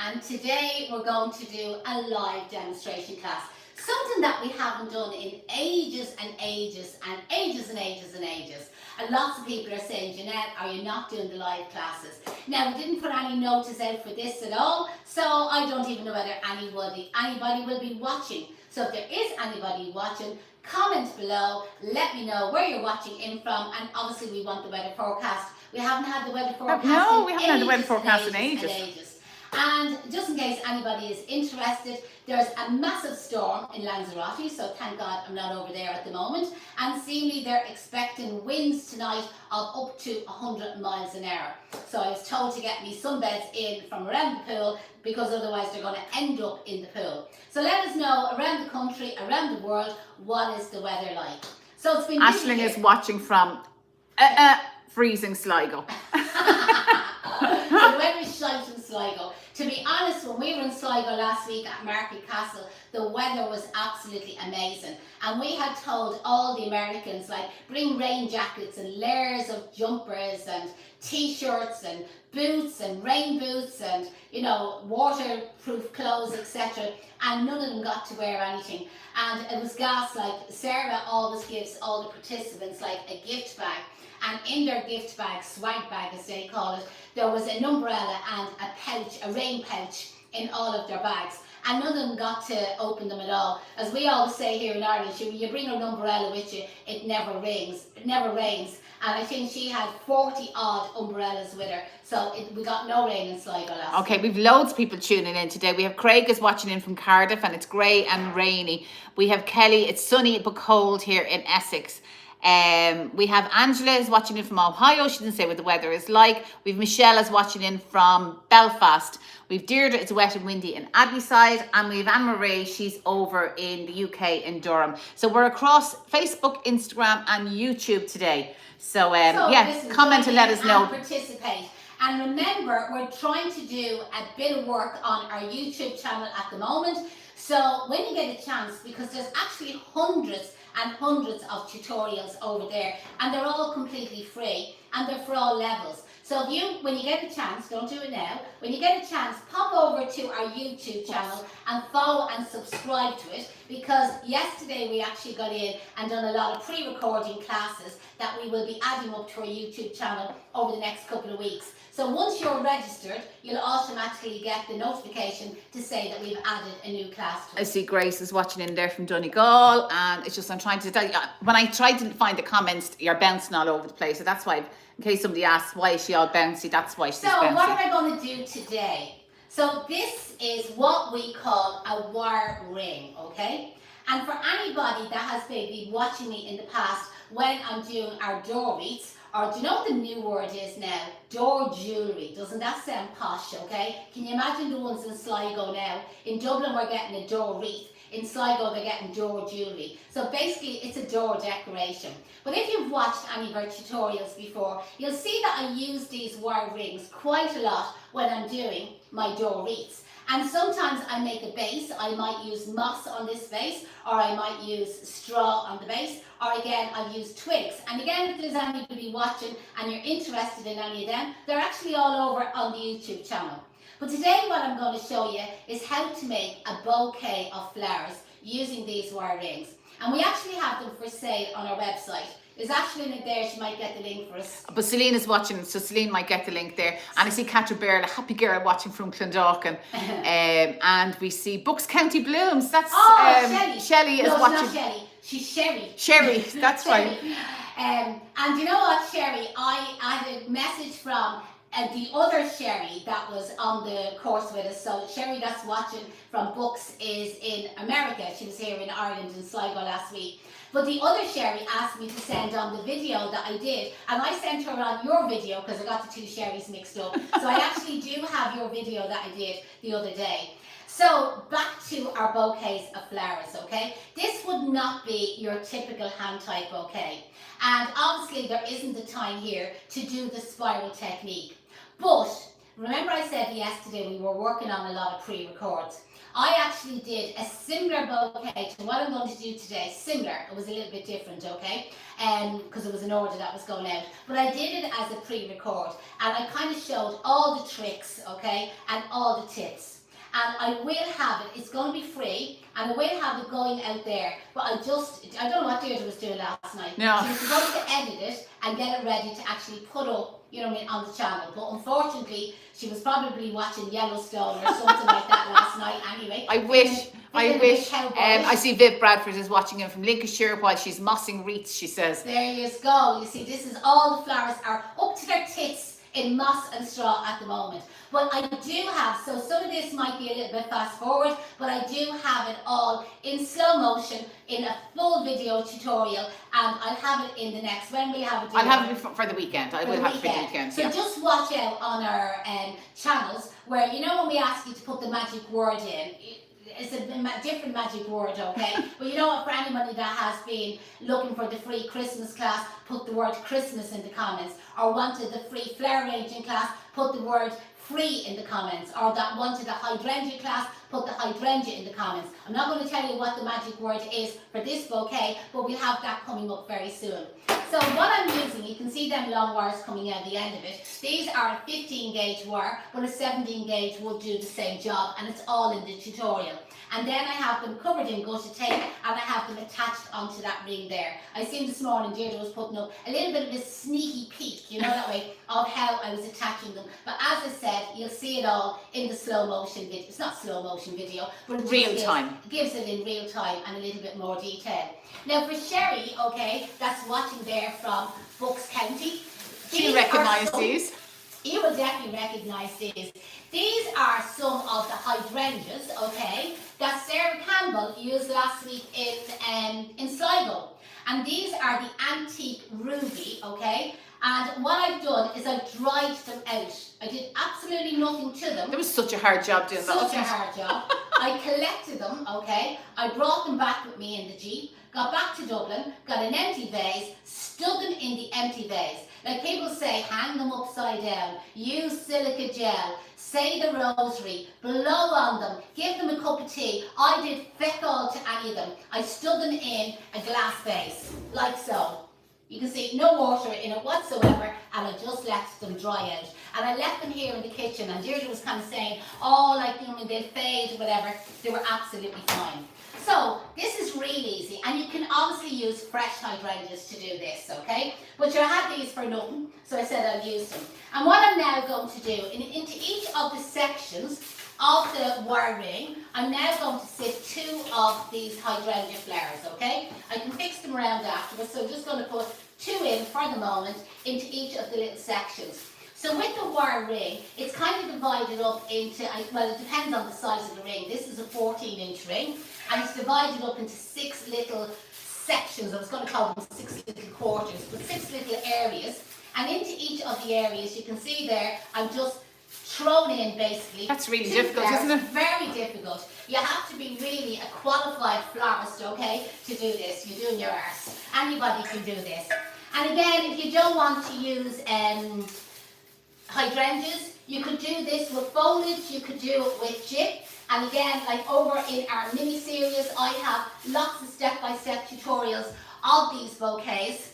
and today we're going to do a live demonstration class. Something that we haven't done in ages and ages and ages and ages and ages. And lots of people are saying, Janette, are you not doing the live classes? Now, we didn't put any notice out for this at all, so I don't even know whether anybody will be watching. So if there is anybody watching, comment below, let me know where you're watching in from, and obviously we want the weather forecast. We haven't had the weather forecast had the weather forecast in ages. And just in case anybody is interested, there's a massive storm in Lanzarote, so thank God I'm not over there at the moment. And seemingly they're expecting winds tonight of up to 100 miles an hour. So I was told to get me sunbeds in from around the pool, because otherwise they're going to end up in the pool. So let us know around the country, around the world, what is the weather like. So it's been Aisling is watching from freezing Sligo. The weather is shite in Sligo. To be honest, when we were in Sligo last week at Market Castle, the weather was absolutely amazing. And we had told all the Americans, like, bring rain jackets and layers of jumpers and t-shirts and boots and rain boots and, you know, waterproof clothes, etc. And none of them got to wear anything. And it was gas. Like, Sarah always gives all the participants like a gift bag. And in their gift bag, swag bag as they call it, there was an umbrella and a pouch, a rain pouch in all of their bags. And none of them got to open them at all. As we always say here in Ireland, when you bring an umbrella with you, it never rains. It never rains. And I think she had 40 odd umbrellas with her. So we got no rain in Sligo last week. Okay, we've loads of people tuning in today. We have Craig is watching in from Cardiff, and it's grey and rainy. We have Kelly, it's sunny but cold here in Essex. We have Angela is watching in from Ohio. She didn't say what the weather is like. We've Michelle is watching in from Belfast. We've Deirdre, it's wet and windy in Adleyside, and we've Anne Marie, she's over in the UK in Durham. So we're across Facebook, Instagram and YouTube today. So listen, comment and let us know. Participate. And remember, we're trying to do a bit of work on our YouTube channel at the moment. So when you get a chance, because there's actually hundreds and hundreds of tutorials over there, and they're all completely free, and they're for all levels. So when you get a chance, don't do it now, when you get a chance, pop over to our YouTube channel and follow and subscribe to it, because yesterday we actually got in and done a lot of pre-recording classes that we will be adding up to our YouTube channel over the next couple of weeks. So once you're registered, you'll automatically get the notification to say that we've added a new class to it. I see Grace is watching in there from Donegal, and it's just I'm trying to tell you, when I tried to find the comments, you're bouncing all over the place. So that's why, in case somebody asks why is she all bouncy, that's why she's bouncy. So what am I going to do today? So this is what we call a wire ring, okay? And for anybody that has been watching me in the past when I'm doing our door wreaths, or do you know what the new word is now? Door jewellery. Doesn't that sound posh, okay? Can you imagine the ones in Sligo now? In Dublin we're getting a door wreath. In Sligo they're getting door jewellery. So basically it's a door decoration. But if you've watched any of our tutorials before, you'll see that I use these wire rings quite a lot when I'm doing my door wreaths. And sometimes I make a base. I might use moss on this base, or I might use straw on the base, or again I use twigs. And again, if there's anybody watching and you're interested in any of them, they're actually all over on the YouTube channel. But today what I'm going to show you is how to make a bouquet of flowers using these wire rings. And we actually have them for sale on our website. Is Aisling in there? She might get the link for us. But Celine is watching, so Celine might get the link there. And I see Catherine Bear, a happy girl, watching from Clondalkin. And we see Bucks County Blooms. That's Shelley. Shelley is no, watching. No, it's not Shelley. She's Sherry. Sherry, that's right. And you know what, Sherry? I had a message from the other Sherry that was on the course with us. So Sherry that's watching from Bucks is in America. She was here in Ireland in Sligo last week. But the other Sherry asked me to send on the video that I did, and I sent her on your video because I got the two Sherrys mixed up. So I actually do have your video that I did the other day. So back to our bouquets of flowers, okay? This would not be your typical hand type bouquet. And obviously there isn't the time here to do the spiral technique. But remember I said yesterday we were working on a lot of pre-records. I actually did a similar bouquet to what I'm going to do today. Similar, it was a little bit different, okay? Because it was an order that was going out. But I did it as a pre-record, and I kind of showed all the tricks, okay, and all the tips. and I will have it. It's going to be free, and I will have it going out there. But I don't know what Deirdre was doing last night. No. She was supposed to edit it and get it ready to actually put up, you know what I mean, on the channel. But unfortunately, she was probably watching Yellowstone or something like that last night. Anyway, I wish. I I see Viv Bradford is watching in from Lincolnshire while she's mossing wreaths, she says. There you go. You see, this is all the flowers are up to their tits in moss and straw at the moment. But I do have, so some of this might be a little bit fast forward, but I do have it all in slow motion in a full video tutorial, and I'll have it in the next, when we have it. I'll have it for the weekend. I will have it for the weekend. So just watch out on our channels where, you know, when we ask you to put the magic word in, it's a different magic word, okay? But you know what, for anybody that has been looking for the free Christmas class, put the word Christmas in the comments, or wanted the free flower arranging class, put the word free in the comments, or that wanted a hydrangea class, put the hydrangea in the comments. I'm not going to tell you what the magic word is for this bouquet, but we'll have that coming up very soon. So what I'm using, you can see them long wires coming out the end of it. These are a 15 gauge wire, but a 17 gauge will do the same job, and it's all in the tutorial. And then I have them covered in gusset tape, and I have them attached onto that ring there. I seen this morning Deirdre was putting up a little bit of a sneaky peek, you know, that way, of how I was attaching them. But as I said, you'll see it all in the slow motion video. It's not slow motion video, but it real time. Gives it in real time and a little bit more detail. Now for Sherry, okay, that's watching there from Bucks County. Do you recognise these? You will definitely recognise these. These are some of the hydrangeas, okay, that Sarah Campbell used last week in Sligo. And these are the antique ruby, okay. And what I've done is I've dried them out. I did absolutely nothing to them. It was such a hard job doing that. Such a hard job. I collected them, okay. I brought them back with me in the Jeep, got back to Dublin, got an empty vase, stood them in the empty vase. Like people say, hang them upside down, use silica gel, say the rosary, blow on them, give them a cup of tea. I did feck all to any of them. I stood them in a glass vase, like so. You can see no water in it whatsoever, and I just let them dry out. And I left them here in the kitchen, and Deirdre was kind of saying, oh, like, you know, they'll fade, whatever. They were absolutely fine. So this is really easy, and you can obviously use fresh hydrangeas to do this, okay? But you had these for nothing, so I said I'll use them. And what I'm now going to do, into each of the sections of the wire ring, I'm now going to sit 2 of these hydrangea flowers, okay? I can fix them around afterwards, so I'm just going to put 2 in for the moment into each of the little sections. So with the wire ring, it's kind of divided up into, well, it depends on the size of the ring. This is a 14-inch ring, and it's divided up into 6 little sections. I was going to call them 6 little quarters, but 6 little areas. And into each of the areas, you can see there, I'm just thrown in basically. That's really difficult, isn't it? Very difficult. You have to be really a qualified florist, okay, to do this. You're doing your arse. Anybody can do this. And again, if you don't want to use hydrangeas, you could do this with foliage, you could do it with jip. And again, like over in our mini series, I have lots of step-by-step tutorials of these bouquets,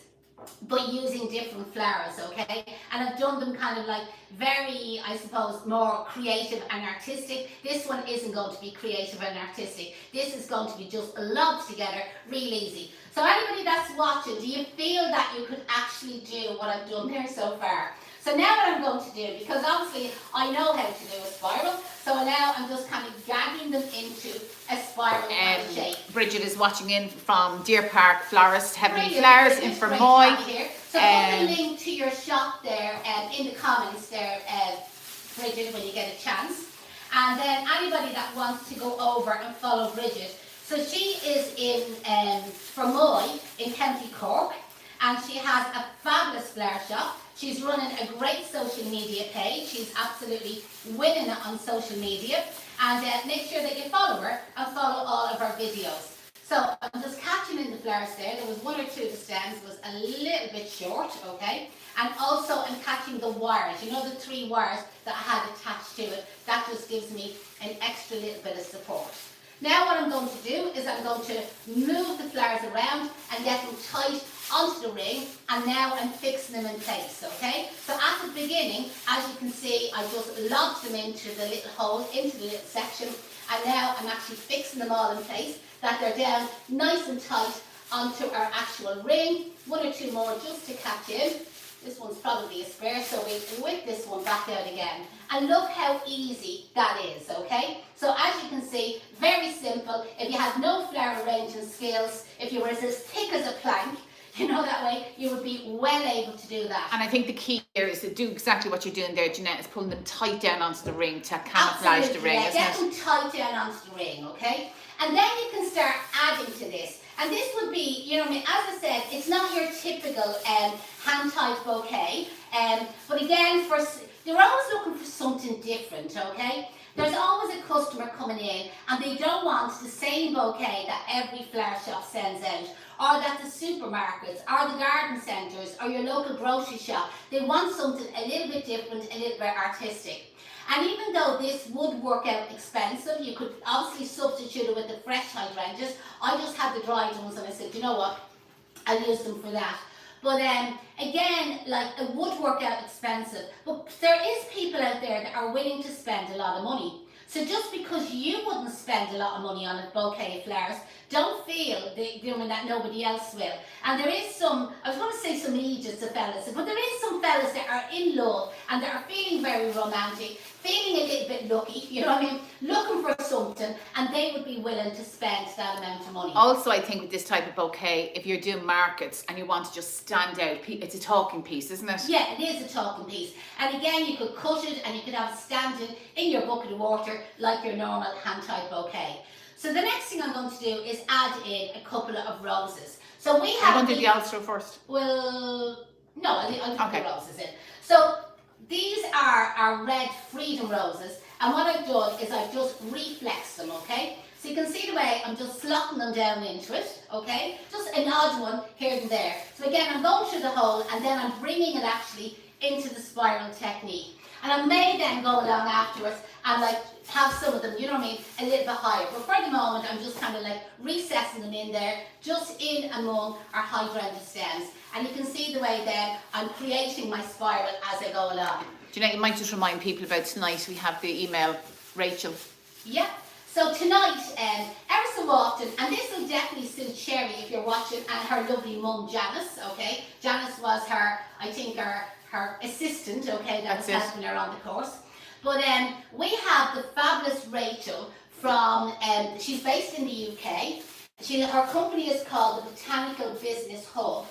but using different flowers, okay? And I've done them kind of like very, I suppose, more creative and artistic. This one isn't going to be creative and artistic. This is going to be just lobbed together, real easy. So anybody that's watching, do you feel that you could actually do what I've done there so far? So now what I'm going to do, because obviously I know how to do a spiral, so now I'm just kind of gathering them into a spiral kind of shape. Bridget is watching in from Deer Park Florist, Heavenly Flowers in Fermoy. So put the link to your shop there in the comments there, Bridget, when you get a chance. And then anybody that wants to go over and follow Bridget. So she is in Fermoy in County Cork, and she has a fabulous flower shop. She's running a great social media page. She's absolutely winning it on social media. And make sure that you follow her and follow all of her videos. So I'm just catching in the flowers there. There was 1 or 2 of the stems was a little bit short, okay? And also I'm catching the wires. You know the 3 wires that I had attached to it? That just gives me an extra little bit of support. Now what I'm going to do is I'm going to move the flowers around and get them tight onto the ring, and now I'm fixing them in place, okay? So at the beginning, as you can see, I just lobbed them into the little hole, into the little section, and now I'm actually fixing them all in place, that they're down nice and tight onto our actual ring. One or two more just to catch in. This one's probably a spare, so we whip this one back out again. And look how easy that is, okay? So as you can see, very simple. If you had no flower arranging skills, if you were as thick as a plank, you know, that way you would be well able to do that. And I think the key here is to do exactly what you're doing there, Janette, is pulling them tight down onto the ring to camouflage the ring, yeah, isn't get it? them tight down onto the ring, okay? And then you can start adding to this. And this would be, you know what I mean, as I said, it's not your typical hand-tied bouquet. But again, they're always looking for something different, okay? There's always a customer coming in and they don't want the same bouquet that every flower shop sends out, or that the supermarkets, or the garden centres, or your local grocery shop. They want something a little bit different, a little bit artistic. And even though this would work out expensive, you could obviously substitute it with the fresh hydrangeas. I just had the dried ones and I said, you know what, I'll use them for that. But again, like, it would work out expensive. But there is people out there that are willing to spend a lot of money. So just because you wouldn't spend a lot of money on a bouquet of flowers, don't feel that nobody else will. And there is some, I was going to say some ages of fellas, but there is some fellas that are in love and that are feeling very romantic, feeling a little bit lucky, you know what I mean, looking for something, and they would be willing to spend that amount of money. Also, I think with this type of bouquet, if you're doing markets and you want to just stand out, it's a talking piece, isn't it? Yeah, it is a talking piece. And again, you could cut it and you could have it standing in your bucket of water like your normal hand-tied bouquet. So the next thing I'm going to do is add in a couple of roses. So we have... I'm going to do the Ulster first. Well, no, I'll put okay. the roses in. So these are our red freedom roses, and what I've done is I've just reflexed them, okay? So you can see the way I'm just slotting them down into it, okay? Just an odd one here and there. So again, I'm going through the hole and then I'm bringing it actually into the spiral technique. And I may then go along afterwards and like have some of them, you know what I mean, a little bit higher. But for the moment, I'm just kind of like recessing them in there, just in among our hydrangea stems. And you can see the way then I'm creating my spiral as I go along. Janette, you might just remind people about tonight. We have the email, Rachel. Yeah. So tonight, ever so often, and this will definitely suit Sherry if you're watching, and her lovely mum Janice, okay? Janice was her, I think, her assistant, okay, that was helping her on the course. But we have the fabulous Rachel from, she's based in the UK. Her company is called the Botanical Business Hub.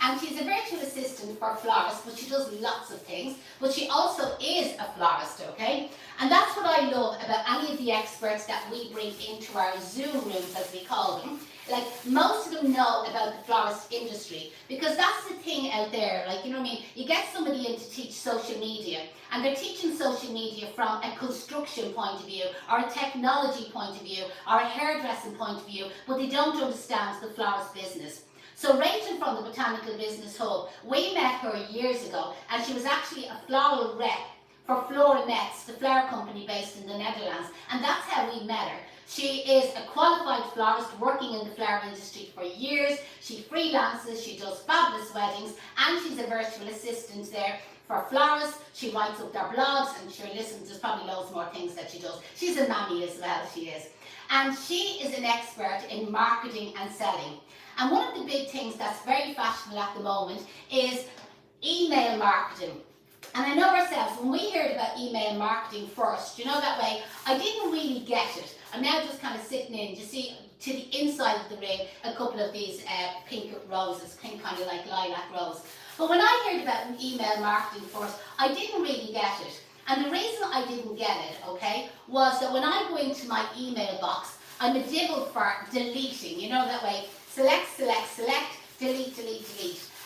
And she's a virtual assistant for a florist, but she does lots of things. But she also is a florist, okay? And that's what I love about any of the experts that we bring into our Zoom rooms, as we call them. Like, most of them know about the florist industry, because that's the thing out there, like, you know what I mean? You get somebody in to teach social media, and they're teaching social media from a construction point of view, or a technology point of view, or a hairdressing point of view, but they don't understand the florist business. So Rachel from the Botanical Business Hub, we met her years ago, and she was actually a floral rep for Floral, the flower company based in the Netherlands, and that's how we met her. She is a qualified florist working in the flower industry for years. She freelances, she does fabulous weddings, and she's a virtual assistant there for florists. She writes up their blogs, and sure, listen, there's probably loads more things that she does. She's a mammy as well, she is. And she is an expert in marketing and selling. And one of the big things that's very fashionable at the moment is email marketing. And I know ourselves, when we heard about email marketing first, you know, that way, I didn't really get it. I'm now just kind of sitting in, you see, to the inside of the ring, a couple of these pink roses, pink kind of like lilac rose. But when I heard about email marketing first, I didn't really get it. And the reason I didn't get it, okay, was that when I go into my email box, I'm a devil for deleting, you know, that way, select, delete,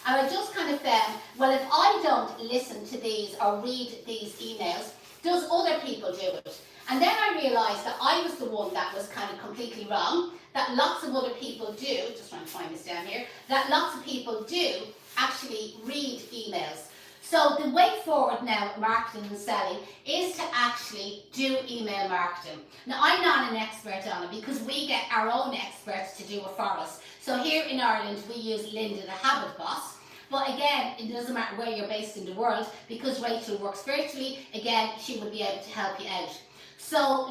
And I just kind of found, well, if I don't listen to these or read these emails, does other people do it? And then I realised that I was the one that was kind of completely wrong, that lots of other people do, just trying to find this down here, that lots of people do actually read emails. So the way forward now in marketing and selling is to actually do email marketing. Now I'm not an expert on it because we get our own experts to do it for us. So here in Ireland we use Linda the Habit Boss. But again, it doesn't matter where you're based in the world because Rachel works virtually. Again, she will be able to help you out. So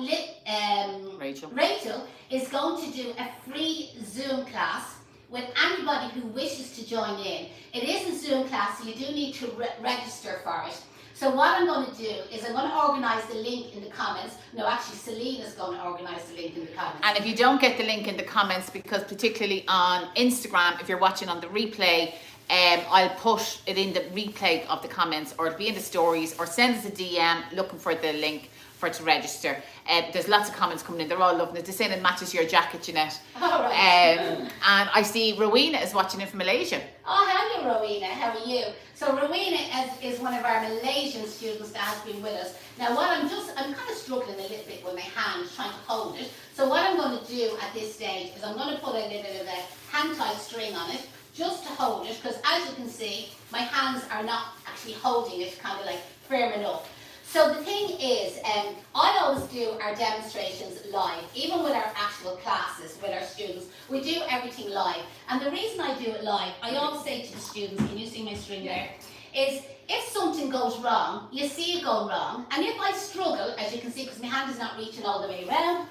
Rachel is going to do a free Zoom class with anybody who wishes to join in. It is a Zoom class, so you do need to register for it. So what I'm going to do is I'm going to organise the link in the comments. No, actually Celine's going to organise the link in the comments. And if you don't get the link in the comments, because particularly on Instagram, if you're watching on the replay, I'll put it in the replay of the comments, or it'll be in the stories, or send us a DM looking for the link for it to register. There's lots of comments coming in. They're all loving it. They're saying it matches your jacket, Janette. All right. And I see Rowena is watching in from Malaysia. Oh, hello Rowena, how are you? So Rowena is one of our Malaysian students that has been with us. Now I'm kind of struggling a little bit with my hands trying to hold it. So what I'm going to do at this stage is I'm going to put a little bit of a hand-tied string on it just to hold it, because as you can see, my hands are not actually holding it kind of like firm enough. So the thing is, I always do our demonstrations live, even with our actual classes with our students. We do everything live. And the reason I do it live, I always say to the students, can you see my string there? Is if something goes wrong, you see it go wrong. And if I struggle, as you can see, because my hand is not reaching all the way around,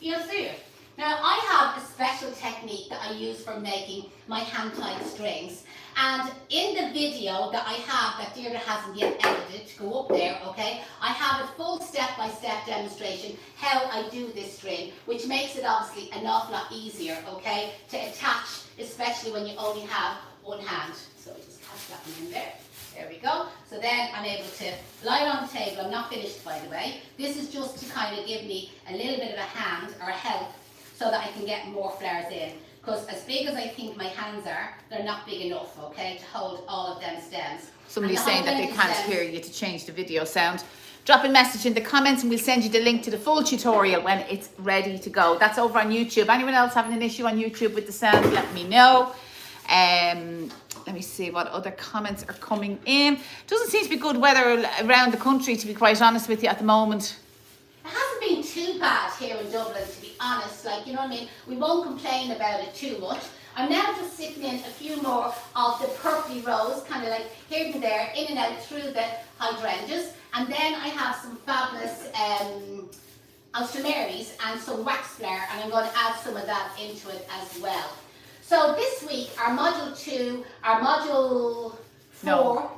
you'll see it. Now I have a special technique that I use for making my hand-tied strings. And in the video that I have, that Deirdre hasn't yet edited, to go up there, okay, I have a full step-by-step demonstration how I do this string, which makes it obviously an awful lot easier, okay, to attach, especially when you only have one hand. So just catch that one in there. There we go. So then I'm able to lie it on the table. I'm not finished, by the way. This is just to kind of give me a little bit of a hand or a help so that I can get more flowers in. Because as big as I think my hands are, they're not big enough, okay, to hold all of them stems. Somebody's saying that they can't hear you to change the video sound. Drop a message in the comments and we'll send you the link to the full tutorial when it's ready to go. That's over on YouTube. Anyone else having an issue on YouTube with the sound, let me know. Let me see what other comments are coming in. Doesn't seem to be good weather around the country, to be quite honest with you, at the moment. It hasn't been too bad here in Dublin, to be honest. Like, you know what I mean? We won't complain about it too much. I'm now just sitting in a few more of the purpley rose, kind of like here and there, in and out through the hydrangeas. And then I have some fabulous Ultramarys and some wax flower, and I'm going to add some of that into it as well. So this week, our module 2, our module 4,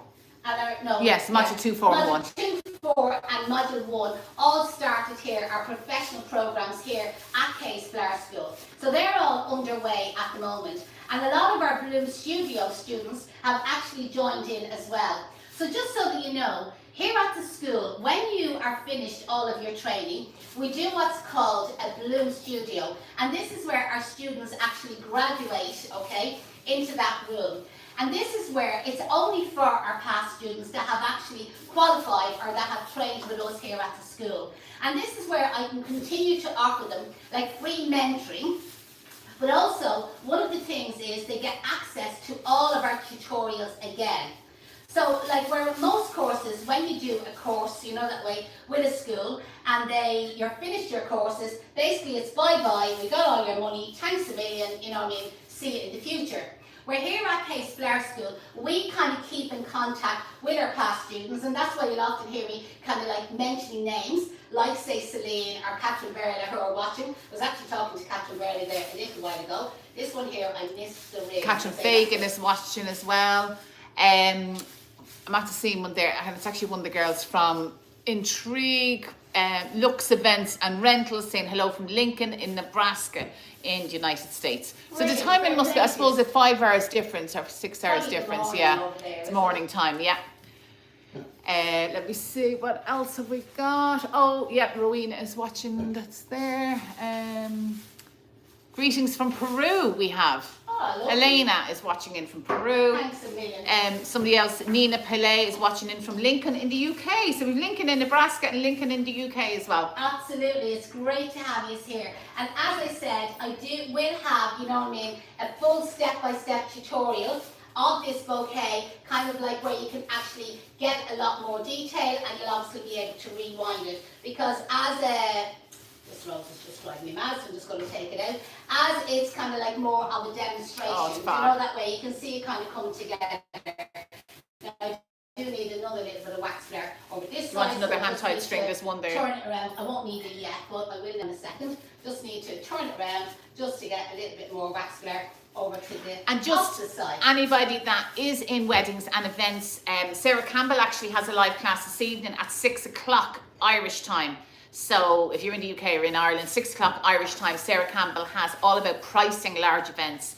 module 2, 4 and 1. Module 2, 4 and module 1 all started here, our professional programs here at Case Flower School. So they're all underway at the moment. And a lot of our Bloom Studio students have actually joined in as well. So just so that you know, here at the school, when you are finished all of your training, we do what's called a Bloom Studio. And this is where our students actually graduate, okay, into that room. And this is where it's only for our past students that have actually qualified or that have trained with us here at the school. And this is where I can continue to offer them like free mentoring. But also, one of the things is they get access to all of our tutorials again. So like where most courses, when you do a course, you know, that way with a school, and you're finished your courses, basically it's bye-bye, we got all your money, thanks a million, you know what I mean, see you in the future. We're here at Case Flower School, we kind of keep in contact with our past students, and that's why you'll often hear me kind of like mentioning names, like say Celine or Catherine Burley who are watching. I was actually talking to Catherine Burley there a little while ago. This one here, I missed the ring. Catherine Fagan is watching as well. I'm after seeing one there, and it's actually one of the girls from Intrigue, Lux Events and Rentals, saying hello from Lincoln in Nebraska in the United States. So the timing must be, I suppose, at 5 hours difference or 6 hours difference, yeah. It's morning time, yeah. Let me see, what else have we got? Oh, yeah, Rowena is watching, that's there. Greetings from Peru we have. Oh, Elena is watching in from Peru. Thanks a million. Somebody else, Nina Pele, is watching in from Lincoln in the UK. So we've Lincoln in Nebraska and Lincoln in the UK as well. Absolutely, it's great to have you here. And as I said, will have, you know what I mean, a full step-by-step tutorial of this bouquet, kind of like where you can actually get a lot more detail, and you'll obviously be able to rewind it, because as a this rose is just driving me mad, so I'm just going to take it out. As it's kind of like more of a demonstration, you know, that way you can see it kind of come together. Now, I do need another little bit of wax there over this side. You want another hand-tied string, there's one there. Turn it around. I won't need it yet, but I will in a second. Just need to turn it around just to get a little bit more wax there over to the and just side. Anybody that is in weddings and events, Sarah Campbell actually has a live class this evening at 6 o'clock Irish time. So if you're in the UK or in Ireland, 6 o'clock Irish time, Sarah Campbell has all about pricing large events.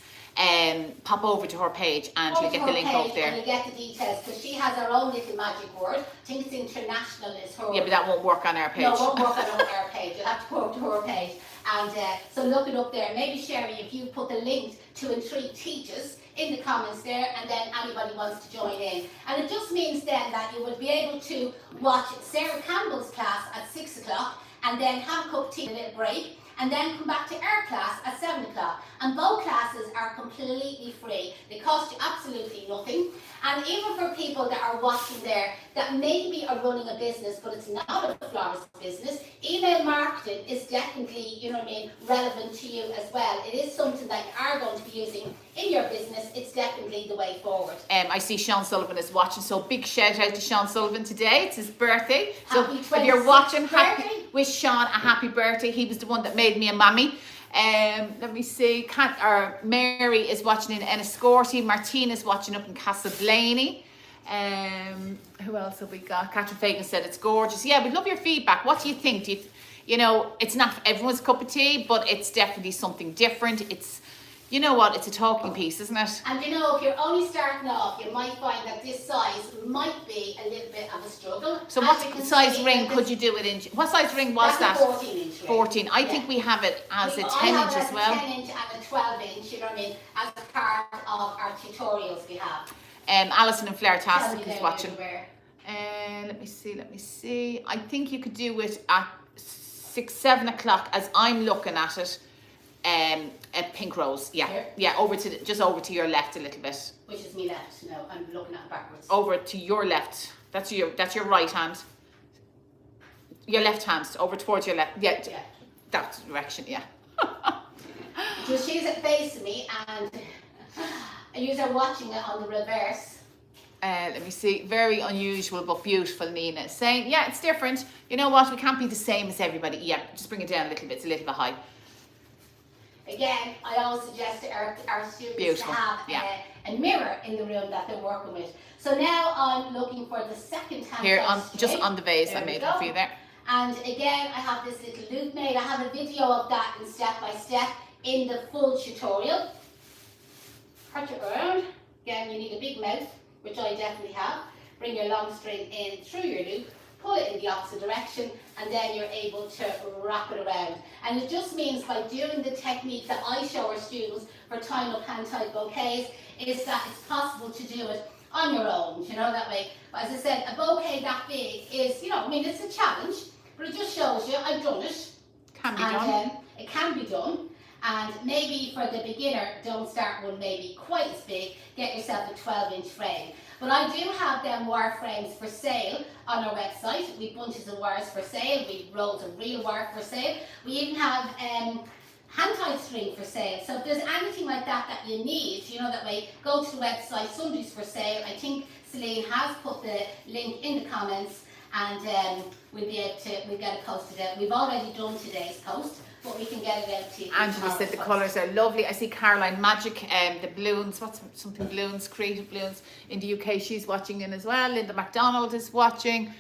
Pop over to her page and you'll get the link up there. And you'll get the details, because she has her own little magic word. I think it's international is her. Yeah, but that won't work on our page. No, it won't work on our page. You'll have to go up to her page. And so look it up there. Maybe Sherry, if you put the link to Intrigue Teachers in the comments there, and then anybody wants to join in. And it just means then that you will be able to watch Sarah Campbell's class at 6 o'clock, and then have a cup of tea, a little break, and then come back to our class at 7 o'clock. And both classes are completely free. They cost you absolutely nothing. And even for people that are watching there that maybe are running a business, but it's not a florist business, email marketing is definitely, you know what I mean, relevant to you as well. It is something that you are going to be using in your business. It's definitely the way forward. I see Sean Sullivan is watching, so big shout out to Sean Sullivan today. It's his birthday. So if you're watching, wish Sean a happy birthday. He was the one that made me a mammy. Let me see, Mary is watching in Enniscorthy, Martina is watching up in Castleblaney. Who else have we got? Catherine Fagan said it's gorgeous. Yeah, we'd love your feedback. What do you think? Do you know, it's not everyone's cup of tea, but it's definitely something different. It's, you know what, it's a talking piece, isn't it? And you know, if you're only starting off, you might find that this size might be a little bit of a struggle. So what size ring could you do it in? What size ring was that? 14 inch ring. 14. I think we have it as a 10 inch as well. I have it as a 10 inch and a 12 inch, you know what I mean, as a part of our tutorials we have. Alison and Flair Tastic is watching. Let me see. I think you could do it at 6, 7 o'clock as I'm looking at it. At Pink Rose, yeah. Here? Yeah, just over to your left a little bit. Which is me left? No, I'm looking at it backwards. Over to your left. That's your right hand. Your left hand, over towards your left. Yeah, that direction, yeah. So she's facing me, and you're watching it on the reverse. Let me see. Very unusual but beautiful, Nina is saying. Yeah, it's different. You know what? We can't be the same as everybody. Yeah, just bring it down a little bit. It's a little bit high. Again, I always suggest to our students to have a mirror in the room that they're working with. So now I'm looking for the second hand. Here, just on the vase, I made it for you there. And again, I have this little loop made. I have a video of that in step by step in the full tutorial. Cut it around. Again, you need a big mouth, which I definitely have. Bring your long string in through your loop. Pull it in the opposite direction, and then you're able to wrap it around. And it just means by doing the technique that I show our students for tying up hand-tied bouquets, is that it's possible to do it on your own, you know, that way. But as I said, a bouquet that big is, you know, I mean, it's a challenge, but it just shows you I've done it. Can be done. It can be done. And maybe for the beginner, don't start one maybe quite as big. Get yourself a 12-inch frame. But I do have them wire frames for sale on our website. We've bunches of wires for sale. We've rolls of real wire for sale. We even have hand-tied string for sale. So if there's anything like that that you need, you know, that way, go to the website, sundries for sale. I think Celine has put the link in the comments, and we'll get it posted out. We've already done today's post, but we can get it out to you. Angela said the colours are lovely. I see Caroline Magic, the balloons, balloons, creative balloons in the UK. She's watching in as well. Linda MacDonald is watching.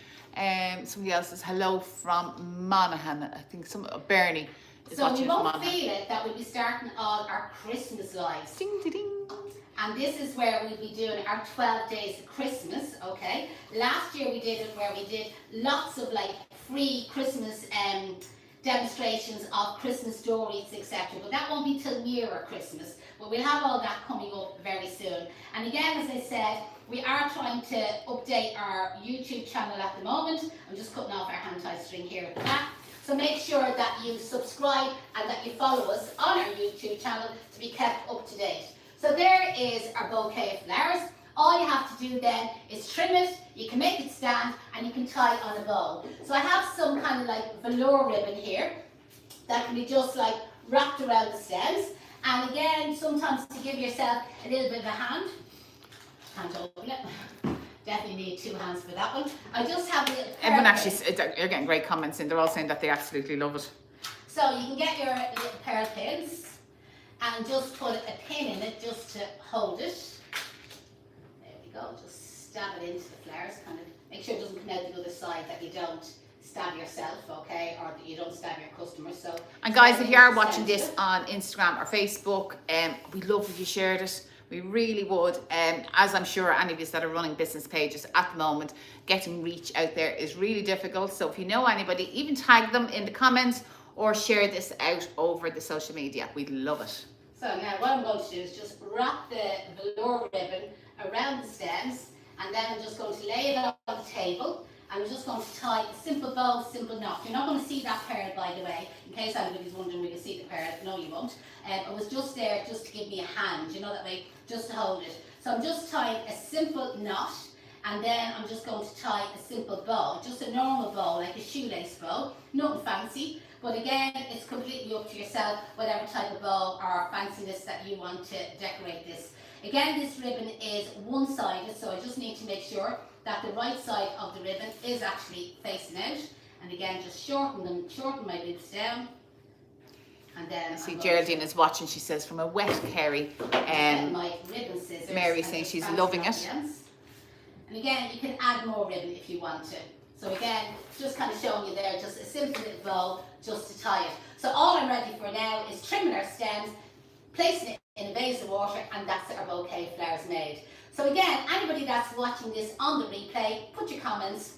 Somebody else says hello from Monaghan. I think Bernie is watching from Monaghan. So we won't feel it that we'll be starting all our Christmas lives. Ding, ding, ding. And this is where we'll be doing our 12 days of Christmas, okay? Last year we did it where we did lots of like free Christmas demonstrations of Christmas stories, etc. But that won't be till nearer Christmas. But we'll have all that coming up very soon. And again, as I said, we are trying to update our YouTube channel at the moment. I'm just cutting off our hand-tied string here at the back. So make sure that you subscribe and that you follow us on our YouTube channel to be kept up to date. So there is our bouquet of flowers. All you have to do then is trim it, you can make it stand, and you can tie it on a bow. So I have some kind of like velour ribbon here that can be just like wrapped around the stems. And again, sometimes to give yourself a little bit of a hand to open it. Definitely need 2 hands for that one. I just have a little Everyone actually, you're getting great comments in. They're all saying that they absolutely love it. So you can get your little pair of pins and just put a pin in it just to hold it. There we go. Just stab it into the flowers. Kind of make sure it doesn't come out the other side, that you don't stab yourself, okay, or that you don't stab your customer. So. And guys, if you are watching this on Instagram or Facebook, we'd love if you shared it. We really would. As I'm sure any of you that are running business pages at the moment, getting reach out there is really difficult. So if you know anybody, even tag them in the comments or share this out over the social media. We'd love it. So now what I'm going to do is just wrap the velour ribbon around the stems, and then I'm just going to lay it on the table, and I'm just going to tie a simple bow, simple knot. You're not going to see that pearl, by the way, in case anybody's wondering will you see the pearl. No, you won't. It was just there just to give me a hand, you know, that way, just to hold it. So I'm just tying a simple knot, and then I'm just going to tie a simple bow, just a normal bow, like a shoelace bow, nothing fancy. But again, it's completely up to yourself, whatever type of bow or fanciness that you want to decorate this. Again, this ribbon is one-sided, so I just need to make sure that the right side of the ribbon is actually facing out. And again, just shorten my loops down. And then I see Geraldine is watching. She says from a wet Kerry. My ribbon scissors. Mary saying she's loving it. And again, you can add more ribbon if you want to. So again, just kind of showing you there, just a simple little bow just to tie it. So all I'm ready for now is trimming our stems, placing it in a vase of water, and that's our bouquet of flowers made. So again, anybody that's watching this on the replay, put your comments.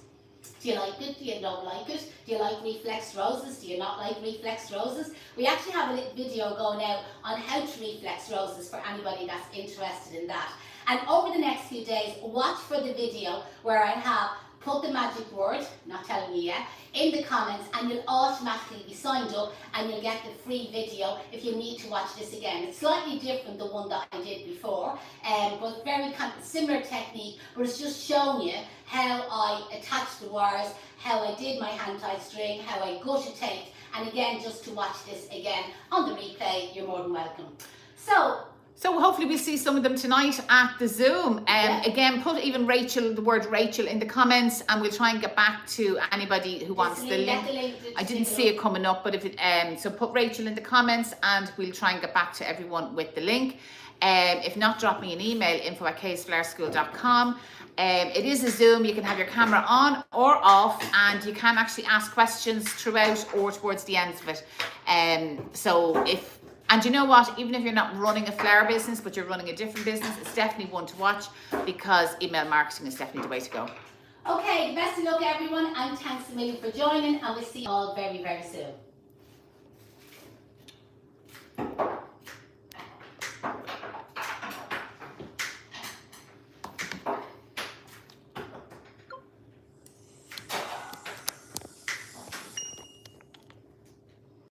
Do you like it? Do you not like it? Do you like reflex roses? Do you not like reflex roses? We actually have a little video going out on how to reflex roses for anybody that's interested in that. And over the next few days, watch for the video where I have put the magic word, not telling you yet, in the comments, and you'll automatically be signed up and you'll get the free video if you need to watch this again. It's slightly different than the one that I did before, but very kind of similar technique, but it's just showing you how I attached the wires, how I did my hand-tied string, how I gutted taped, and again, just to watch this again on the replay, you're more than welcome. So hopefully we'll see some of them tonight at the Zoom. Again, put even Rachel, the word Rachel in the comments, and we'll try and get back to anybody who wants the link. I didn't see it coming up, but if it, so put Rachel in the comments and we'll try and get back to everyone with the link. If not, drop me an email, info@kaysflourschool.com. It is a Zoom. You can have your camera on or off, and you can actually ask questions throughout or towards the end of it. And you know what, even if you're not running a flower business, but you're running a different business, it's definitely one to watch, because email marketing is definitely the way to go. Okay, best of luck everyone, and thanks a million for joining, and we'll see you all very, very soon.